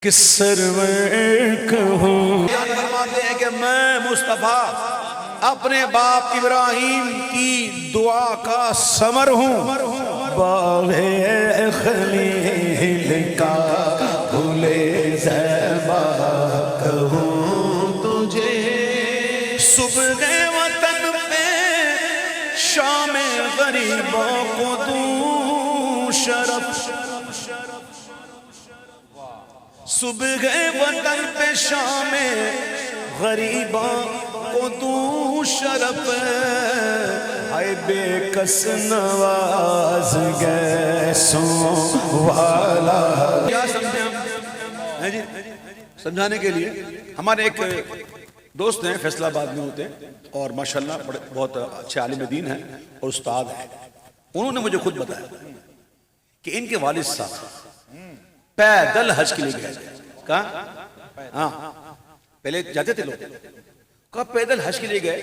کہ سرور کہوں فرماتے ہیں کہ میں مصطفیٰ اپنے باپ ابراہیم کی دعا کا ثمر ہوں، باغ خلیل کا گل زیبا کہوں تجھے، صبح وطن پہ شام غریبوں کو دوں شرف، صبح وطن پہ شام غریباں کو دوں شرف، اے بے کس نواز گیسوں والا۔ کیا سمجھیں ہم جی سمجھانے کے لیے ہمارے ایک دوست ہیں فیصل آباد میں ہوتے ہیں اور ماشاءاللہ بہت اچھے عالم دین ہیں اور استاد ہیں، انہوں نے مجھے خود بتایا کہ ان کے والد صاحب پیدل حج کے لیے گئے، کہاں؟ ہاں پہلے جاتے تھے لوگ، کہاں پیدل حج کے لیے گئے،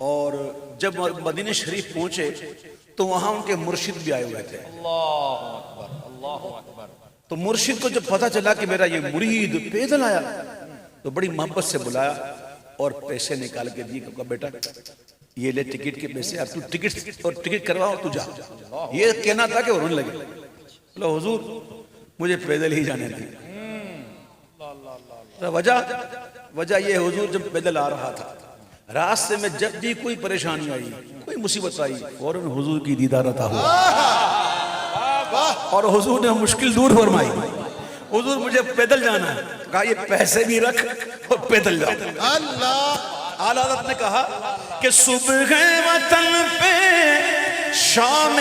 اور جب مدینہ شریف پہنچے تو وہاں ان کے مرشد بھی آئے ہوئے تھے۔ اللہ اکبر اللہ اکبر۔ تو مرشد کو جب پتا چلا کہ میرا یہ مرید پیدل آیا تو بڑی محبت سے بلایا اور پیسے نکال کے دیے، کہا بیٹا یہ لے ٹکٹ کے پیسے، اب تو ٹکٹ کرواؤ تو جا، یہ کہنا تھا کہ وہ رونے لگے، بولے حضور مجھے پیدل ہی جانے دیں۔ وجہ یہ حضور جب پیدل آ رہا تھا راستے میں جب بھی کوئی پریشانی آئی کوئی مصیبت آئی فوراً حضور کی دیدار عطا ہوا اور حضور نے مشکل دور فرمائی۔ حضور مجھے پیدل جانا ہے، کہا یہ پیسے بھی رکھ اور پیدل جا۔ اعلیٰ حضرت نے کہا کہ صبح وطن پہ شام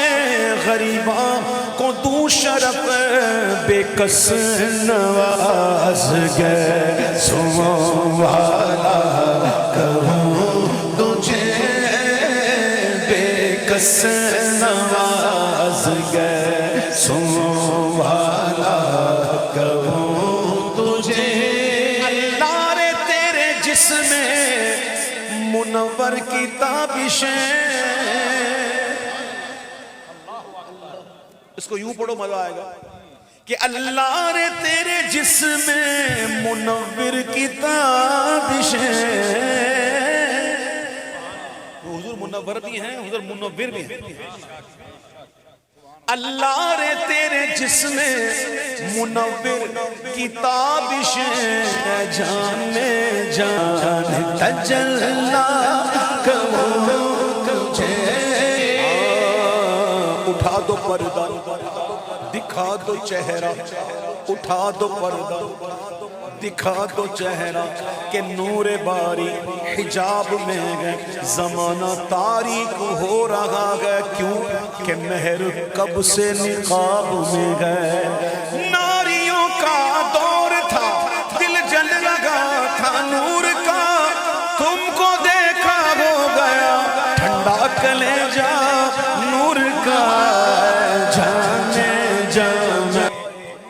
غریباں کو دوں شرف، بے کس نواز گیسوں والا کہوں تجھے، بے کس نواز گیسوں والا کہوں تجھے، اللہ رے تیرے جسم منور کی تابشیں، اس کو یوں پڑھو مزہ آئے گا کہ اللہ رے تیرے جسم منور کی تابشیں، حضور منور بھی ہیں، حضور منور بھی ہیں، اللہ رے تیرے جسم منور کی تابشیں، جان جان تجلا کہوں تجھے، اٹھا دو پردہ دکھا دو چہرہ، اٹھا دو پردہ دکھا دو چہرہ، کہ نور باری حجاب میں ہے، زمانہ تاریک ہو رہا ہے، کیوں کہ مہر کب سے نقاب میں ہے، ناریوں کا دور تھا دل جل لگا تھا نور کا، تم کو دیکھا ہو گیا ٹھنڈا کلیجہ نور کا، جانے جانے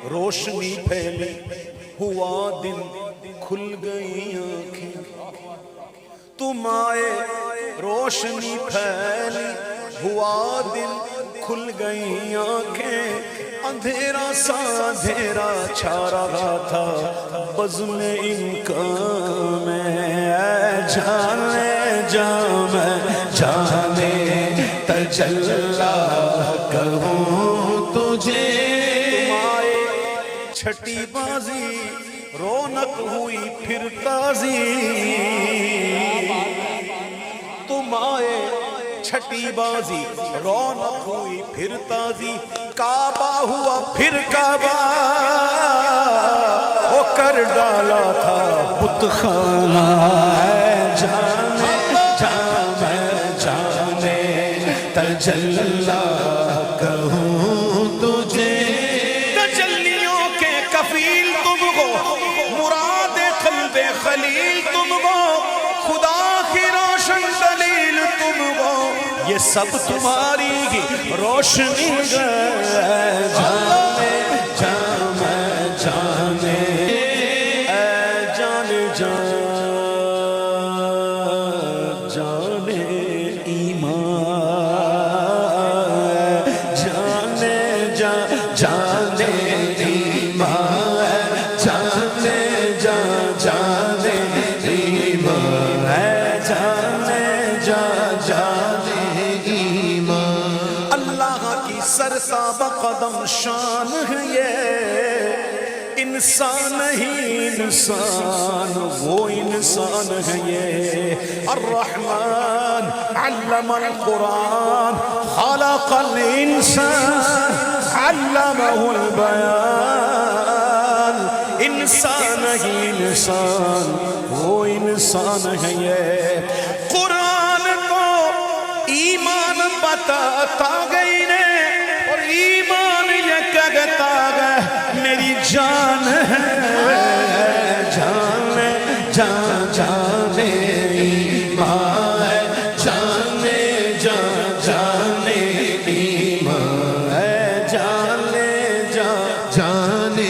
روشنی پھیلی ہوا دن کھل گئی آنکھیں، تم آئے روشنی پھیلی ہوا دن کھل گئی آنکھیں، اندھیرا سا اندھیرا چھا رہا تھا بزم امکان میں، جانے جانے تجلا کہوں تجھے، چھٹی بازی رونق ہوئی پھر تازی، تم آئے چھٹی بازی رونق ہوئی پھر تازی، کعبہ ہوا پھر کعبہ وہ کر ڈالا تھا بت خانہ، جانے جانے تجلا کہوں تجھے، تجلیوں کے کفیل تم ہو، مراد قلب خلیل تم ہو، خدا کی روشن دلیل تم ہو، یہ سب تمہاری ہی روشنی ہے، جانے جانے جانے جانے ایمان، جانے ایمان، جانے جا جانے ایمان ہے جانے جا جانے ایمان اللہ کی سرتاب قدم شان ہے یہ انسان نہیں انسان وہ انسان ہے یہ الرحمن علم القرآن خلق الانسان علمه البیان انسان ہی انسان وہ انسان ہے یہ قرآن کو ایمان بتاتا گئی نے اور ایمان یہ کہتا گیا میری جان ہے جانے جا جانے ایمان ہے جانے جا جانے ایمان ہے جانے جا جانے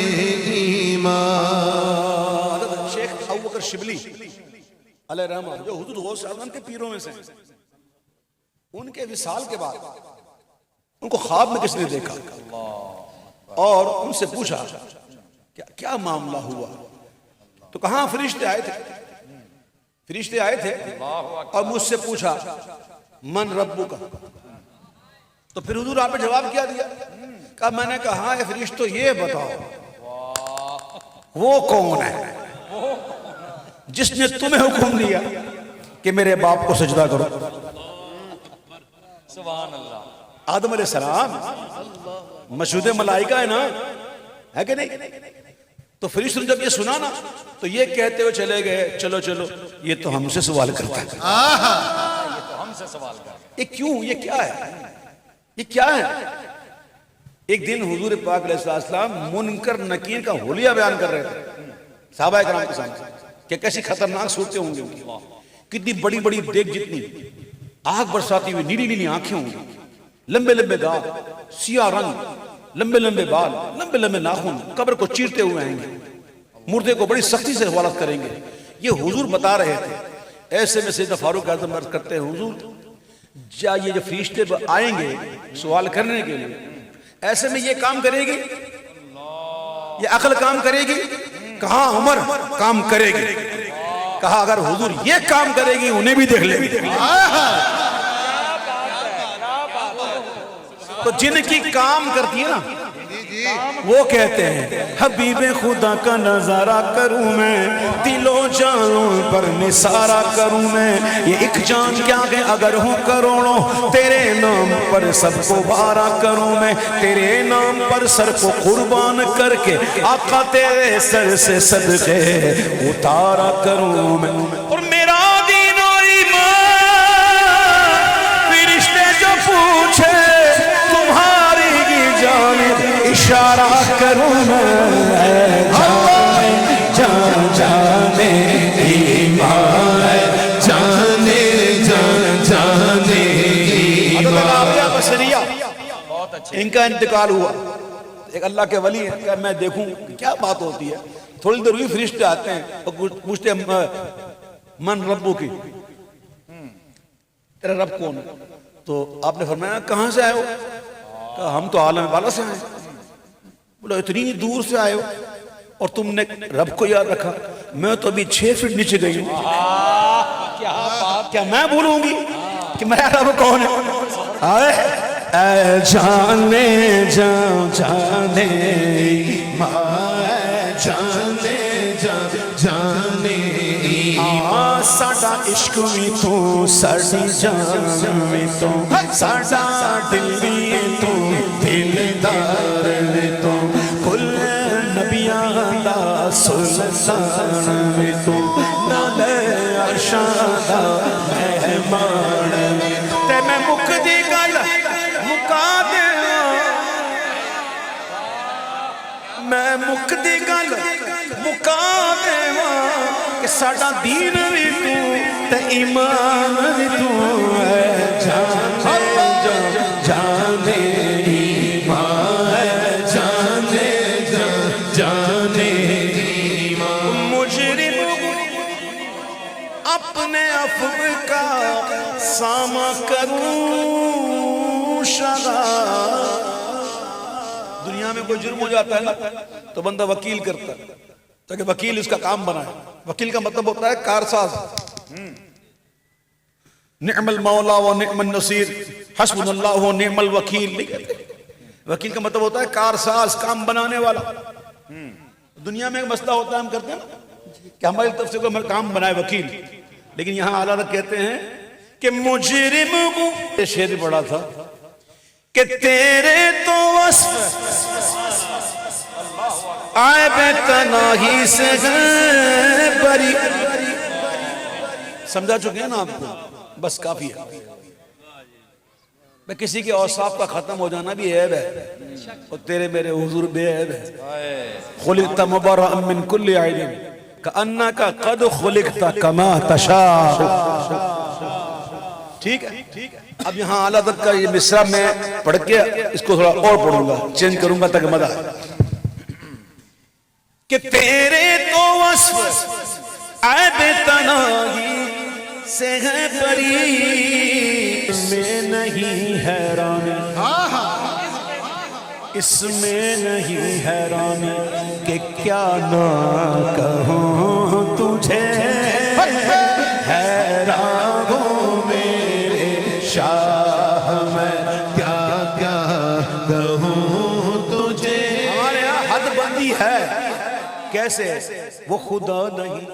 ایمان شیخ ابوبکر شبلی علیہ رحمہ جو حضور غوث اعظم کے پیروں میں سے ان کے وصال کے بعد ان کو خواب میں کس نے دیکھا اور ان سے پوچھا کیا معاملہ ہوا تو کہاں فرشتے آئے تھے اور مجھ سے پوچھا من ربو کا تو پھر حضور آپ نے جواب کیا دیا کہا میں نے کہا اے فرشتو یہ بتاؤ وہ کون ہے جس نے تمہیں حکم دیا کہ میرے باپ کو سجدہ کرو سبحان اللہ آدم علیہ السلام مشہود ملائکہ ہے نا ہے کہ نہیں تو فرشتوں نے جب یہ سنا نا تو یہ کہتے ہوئے چلے گئے چلو چلو یہ تو ہم سے سوال کرتا ہے یہ تو ہم سے سوال کر یہ کیوں یہ کیا ہے یہ کیا ہے ایک دن حضور پاک علیہ السلام منکر نکیر کا حلیہ بیان کر رہے تھے صحابہ کرام کے سامنے کہ کیسی خطرناک صورتیں ہوں گی کتنی بڑی بڑی دیکھ جتنی آگ برساتی ہوئی نیلی نیلی آنکھیں ہوں گی لمبے لمبے داغ سیاہ رنگ لمبے لمبے بال لمبے لمبے ناخن قبر کو چیرتے ہوئے آئیں گے مردے کو بڑی سختی سے حوالت کریں گے یہ حضور بتا رہے تھے ایسے میں سیدنا فاروق اعظم عرض کرتے ہیں حضور جا یہ جو فرشتے آئیں گے سوال کرنے کے لیے ایسے میں یہ کام کرے گی یہ عقل کام کرے گی کہا عمر کام کرے گی کہا اگر حضور یہ کام کرے گی انہیں بھی دیکھ لے گی تو جن کی کام کرتی ہے نا وہ کہتے ہیں حبیب خدا کا نظارہ کروں میں دلوں جانوں پر نثارہ کروں میں یہ ایک جان کیا کہ اگر ہوں کروڑوں تیرے نام پر سب کو بارہ کروں میں تیرے نام پر سر کو قربان کر کے آقا تیرے سر سے صدقے اتارا کروں میں اور میرا دین و ایمان فرشتے جو پوچھے تمہاری کی جانب اشارہ کروں میں جان جانے ایمان جانے جان جانے ان کا انتقال ہوا ایک اللہ کے ولی ہے کہ میں دیکھوں کیا بات ہوتی ہے تھوڑی دیر ہوئی فرشتے آتے ہیں اور پوچھتے ہیں من ربو کی تیرا رب کون ہے تو آپ نے فرمایا کہاں سے آئے ہو کہا ہم تو عالم والا سے آئے بولو اتنی دور سے آئے ہو اور تم نے رب کو یاد رکھا میں تو ابھی 6 فٹ نیچے گئی ہوں کیا میں بولوں گی کہ میرا رب کون ہے اے جانے جا جانے جانے جا جانے ساڈا عشق بھی تو ساڈی جان بھی تو ساڈا دل بھی تو دلدار بھی تو کل نبیاں دا سلطان بھی تو نال عرشاں دا مہمان بھی تے میں مک دی گل مکا دیاں میں مک دی گل مکا دیواں کہ ساڈا دین بھی تو تے ایمان بھی تو ہے جانے ایمان جانے جانے ایمان مجرم اپنے عفو کا سامنا کروں شرع دنیا میں کوئی جرم ہو جاتا ہے نا تو بندہ وکیل کرتا ہے تاکہ وکیل اس کا کام بنائے. وکیل کا مطلب ہوتا ہے کارساز. نعم المولا و نعم النصیر حسبنا اللہ و نعم الوکیل نہیں کہتے. وکیل کا مطلب ہوتا ہے کارساز, کام بنانے والا. دنیا میں ایک مسئلہ ہوتا ہے, ہم کرتے ہیں کہ ہماری طرف سے کوئی کام بنائے وکیل, لیکن یہاں اعلیٰ حضرت کہتے ہیں کہ مجرم ہوں. یہ شعر پڑھا تھا کہ تیرے تو وصف عیب تناہی سے ہے بری. سمجھا چکے ہیں نا آپ کو, بس کافی ہے. میں کسی کے اوصاف کا ختم ہو جانا بھی عیب ہے, اور تیرے میرے حضور بے عیب ہے. خلقت مبرأ من کل عیب کأنک قد خلقت کما تشاء. ٹھیک ہے. اب یہاں اعلیٰ حضرت کا یہ مصرع میں پڑھ کے اس کو تھوڑا اور پڑھوں گا, چینج کروں گا تاکہ مزہ آئے. کہ تیرے تو وصف عیب تناہی سے ہے بری. اس میں نہیں حیرانی, اس میں نہیں حیرانی کہ کیا نہ کہوں تجھے. حیران ہوں میرے شاہ میں کیا کیا کہوں تجھے. ہمارے یہاں حد بندی ہے. کیسے؟ وہ خدا نہیں,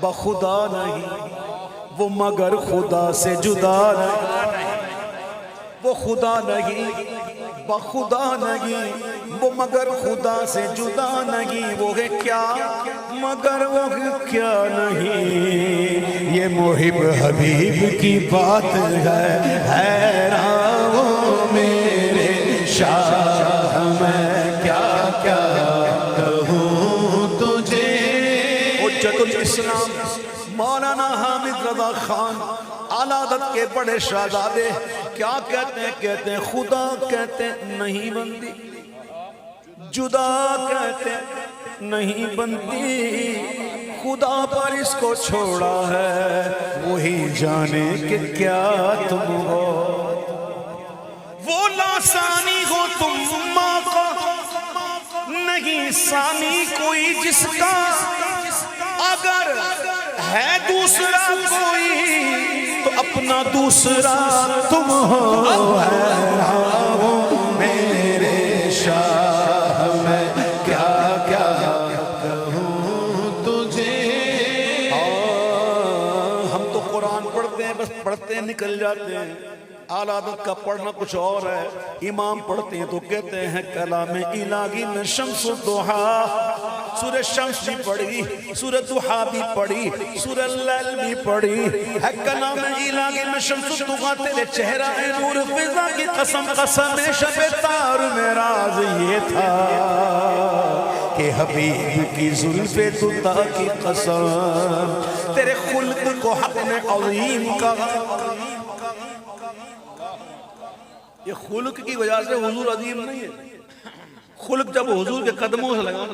بخدا نہیں, وہ مگر خدا سے جدا نہیں. وہ خدا نہیں, بخدا نہیں, وہ مگر خدا سے جدا نہیں. وہ ہے کیا مگر وہ ہے کیا نہیں. یہ محب حبیب کی بات ہے. حیران ہوں میرے شاہ میں کیا کیا کہوں تجھے. حجت الاسلام مولانا حامد رضا خان اعلیٰ حضرت کے بڑے شہزادے کیا کہتے ہیں؟ کہتے ہیں خدا کہتے نہیں بنتی, جدا کہتے نہیں بنتی. خدا پر اس کو چھوڑا ہے, وہی جانے کہ کیا تم ہو. وہ لاسانی ہو تم ماں کا, نہیں ثانی کوئی جس کا. اگر ہے دوسرا کوئی تو اپنا دوسرا تم ہو. حیران ہوں میرے شاہ میں کیا کیا کہوں تجھے. ہم تو قرآن پڑھتے ہیں, بس پڑھتے ہیں نکل جاتے ہیں. اعلیٰ حضرت کا پڑھنا کچھ اور ہے. امام پڑھتے ہیں تو کہتے ہیں کلام الہی میں شمس الضحیٰ. سورہ شمس بھی پڑھی, سورہ ضحیٰ بھی پڑھی, سورہ اللیل بھی پڑھی. ہے کلام الہی میں شمس الضحیٰ. تیرے چہرہ نور فضا کی قسم, قسم شب تار میں راز یہ تھا کہ حبیب کی زلف تتا کی قسم. تیرے خلق کو حق نے عظیم کا. یہ خلق کی وجہ سے حضور عظیم نہیں ہے. خلق جب حضور کے قدموں سے لگا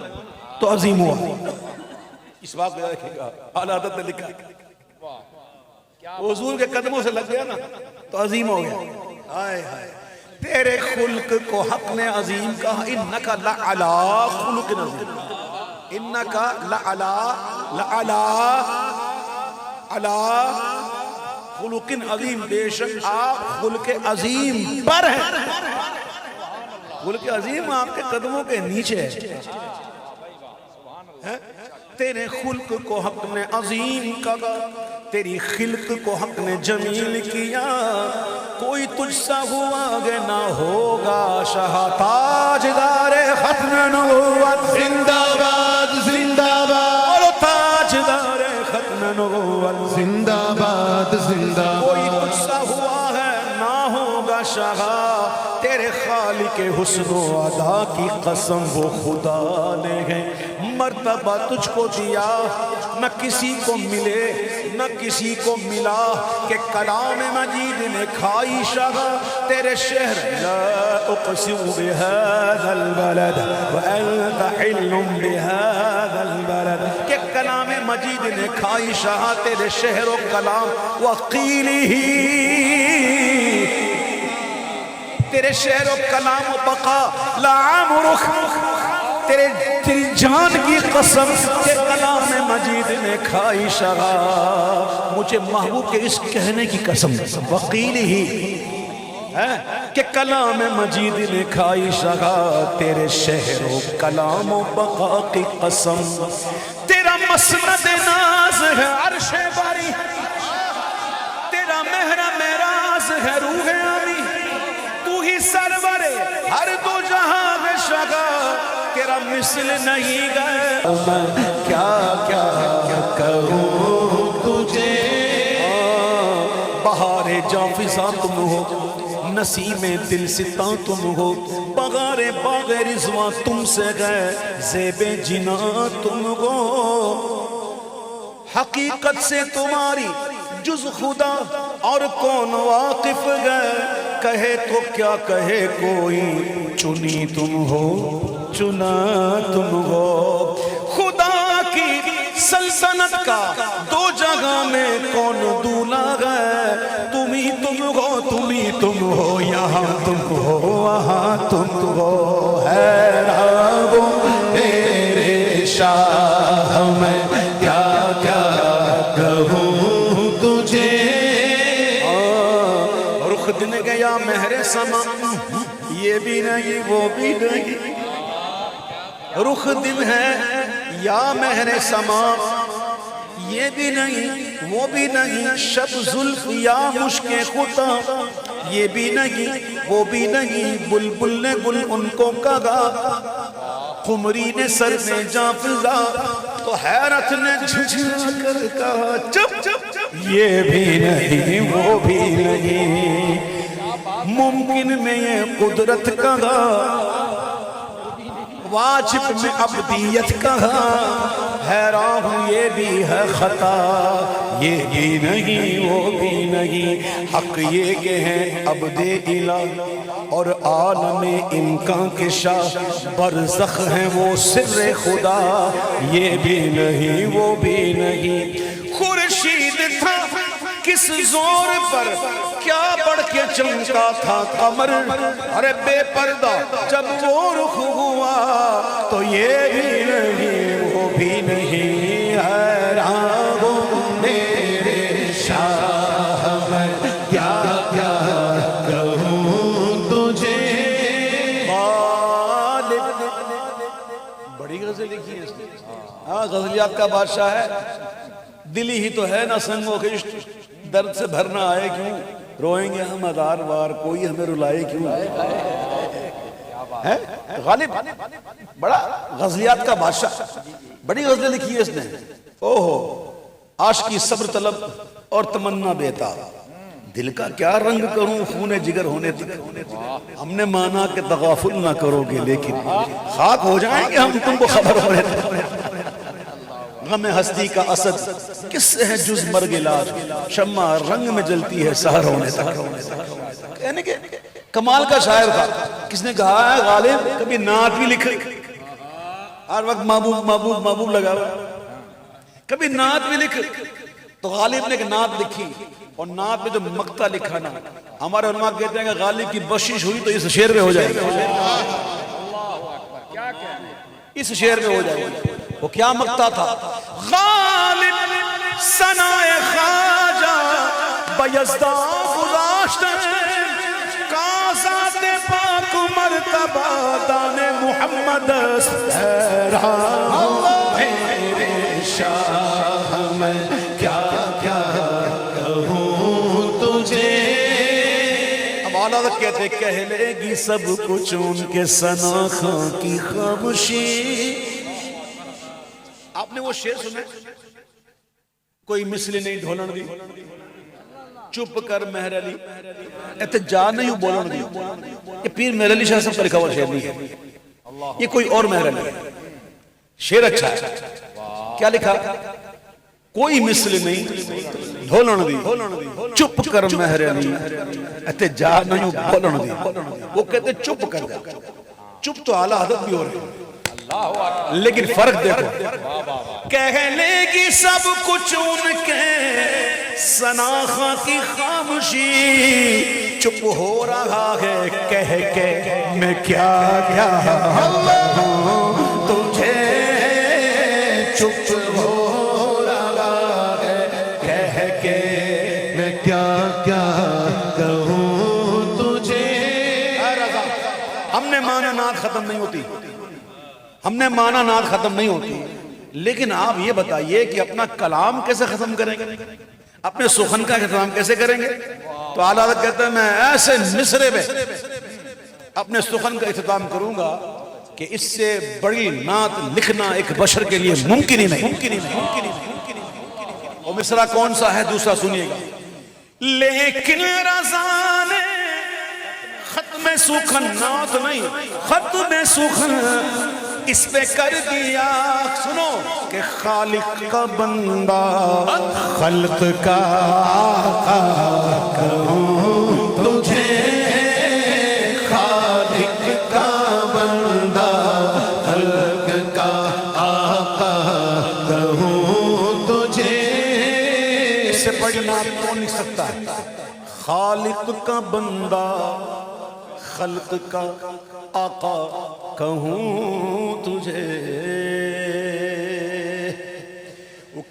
تو عظیم ہوا. اس بات کو دیکھے گا اعلیٰ حضرت نے لکھا حضور کے قدموں سے لگ گیا نا تو عظیم ہو گیا. ہائے ہائے تیرے خلق کو حق نے عظیم کہا. انکا لعلا خلق عظیم, انکا لعلا خلق عظیم. بے شک آپ خلق عظیم پر ہیں. خلق عظیم آپ کے قدموں کے نیچے ہے. تیرے خلق کو حق نے عظیم کہا, تیری خلق کو حق نے جمیل کیا. کوئی تجھ سا ہوا گے نہ ہوگا شاہ تاجدار ختم نبوت. زندہ باد زندہ باد, اور تاجدار ختم نبوت. زندہ باد زندہ باد. کوئی تجھ سا ہوا ہے نہ ہوگا شاہ. تیرے خالق حسن و ادا کی قسم وہ خدا نے ہے مرتبہ تجھ کو دیا. نہ کسی کو ملے نہ کسی کو ملا کہ کلام مجید نے کھائی شاہ. تیرے شہر لا اقسم بهذا البلد وانت حل بهذا البلد کہ کلام مجید نے کھائی شاہ. تیرے شہر و کلام وقیلہ, تیرے شہر و کلام و بقا لعمرک تیری جان کی قسم کہ کلام مجید نے کھائی شراب، مجھے محبوب کے اس کہنے کی قسم، وقیل ہی کہ کلام مجید نے کھائی شراب، تیرے شہر و کلام و بقا کی قسم، تیرا مسند ناز ہے عرش باری، تیرا مہر معراج ہے روح آمی، تو ہی سرور ہر دو جہاں میں شگا، تیرا مثل نہیں گئے، میں کیا کیا کروں تجھے، بہار جاں فضا تم ہو، نسیم دل ستا تم ہو، بغار باغ رضوان تم سے گئے، زیب جنا تم ہو، حقیقت سے تمہاری جز خدا اور کون واقف گئے، کہے تو کیا کہے کوئی، چنی تم ہو چنا تم ہو، خدا کی سلطنت کا دو جگہ میں کون دولا گئے، تم ہی تم ہو، یہاں تم ہو وہاں تم ہو، حیران ہوں تیرے شاہ میں کیا کیا کہوں تجھے، رخ دن گیا مہر سما، یہ بھی نہیں وہ بھی نہیں، رخ دن ہے یا مہر سما، یہ بھی نہیں وہ بھی نہیں، شب زلف یا مشک خطا، یہ بھی نہیں وہ بھی نہیں، بلبل نے گل ان کو کہا، قمری نے سر میں جاں فضا، تو حیرت نے جھجھا کر کہا چپ، یہ بھی نہیں وہ بھی نہیں، ممکن میں یہ قدرت کہا، واجب میں عبدیت کہا، حیران ہوں یہ بھی ہے خطا، یہ بھی نہیں وہ بھی نہیں، حق یہ کہ ہیں عبد الہ اور عالم امکان کے شاہ، برزخ ہیں وہ سر خدا، یہ بھی نہیں وہ بھی نہیں، خورشید تھا کس زور پر کیا بڑھ کے چمکا تھا قمر، ارے بے پردہ جب وہ رخ ہوا تو یہ بھی نہیں وہ بھی نہیں، حیران ہوں میرے شاہ میں کیا کیا کہوں تجھے، غالب بڑی غزل لکھی ہے اس نے، ہاں غزلیات کا بادشاہ ہے، دلی ہی تو ہے نہ سنگ و خشت، درد سے بھرنا آئے کیوں، روئیں گے ہم ہزار بار کوئی ہمیں رلائے کیوں، ہے غالب بڑا غزلیات کا بادشاہ، بڑی غزلیں لکھی ہے اس نے، اوہو عاشقی صبر طلب اور تمنا بیتا، دل کا کیا رنگ کروں خون جگر ہونے تک، ہم نے مانا کہ تغافل نہ کرو گے لیکن خاک ہو جائیں گے ہم تم کو خبر ہونے تک، غم ہستی کا اسد کس سے ہے جز مرگ علاج، شمع رنگ میں جلتی ہے سحر ہونے تک، کہنے کے کمال کا شاعر تھا، کس نے کہا ہے غالب کبھی نعت بھی لکھ، ہر وقت محبوب محبوب محبوب لگا ہوا، کبھی نعت بھی لکھ، تو غالب نے ایک نعت لکھی، اور نعت میں جو مقطع لکھا نا، ہمارے علماء کہتے ہیں کہ غالب کی بخشش ہوئی تو اس شعر میں ہو جائے گا، اس شعر میں ہو جائے گا، وہ کیا مقطع تھا، غالب ثنائے خواجہ بیزدہ گذاشت کا ذات پاک مرتبہ دان محمد، حیران میرے شاہ میں کیا کیا کہوں تجھے، اب اعلیٰ کہتے کہہ لے گی سب کچھ ان کے ثنا خاں کی خاموشی، آپ نے وہ شعر سنا کوئی مثل نہیں ڈھولن دی، چپ کر مہر علی احتجاج نہیں ہو بولن دی، یہ پیر مہر علی شاہ صاحب کا لکھا ہوا شعر نہیں ہے، یہ کوئی اور مہر علی ہے، شعر اچھا ہے، کیا لکھا، کوئی مثل نہیں ڈھولن دی، چپ کر مہر علی احتجاج نہیں ہو بولن دی، وہ کہتے چپ کر جا، چپ تو اعلیٰ حضرت بھی ہو رہے ہیں، لیکن فرق دیکھو، کہہ لے گی سب کچھ ان کے ثنا خاں کی خاموشی، چپ ہو رہا ہے کہہ کے میں کیا کیا چپ ہو رہا ہے کہہ کے میں کیا کیا کہوں تجھے. ہم نے مانا نعت ختم نہیں ہوتی، ہم نے مانا نعت ختم نہیں ہوتی، لیکن آپ یہ بتائیے کہ اپنا کلام کیسے ختم کریں گے، اپنے سخن کا اختتام کیسے کریں گے؟ تو اعلیٰ حضرت کہتے ہیں میں ایسے مصرے میں اپنے سخن کا اختتام کروں گا کہ اس سے بڑی نعت لکھنا ایک بشر کے لیے ممکن ہی نہیں. اور مصرع کون سا ہے؟ دوسرا سنیے گا. لیکن رضا نے ختم سخن نعت نہیں، ختم سخن اس پہ کر دیا. سنو کہ خالق کا بندہ خلق کا آقا کہوں تجھے، خالق کا بندہ خلق کا آقا کہوں تجھے. اس سے بڑی نعت کون لکھ سکتا ہے؟ خالق کا بندہ خلق کا آقا کہوں تجھے.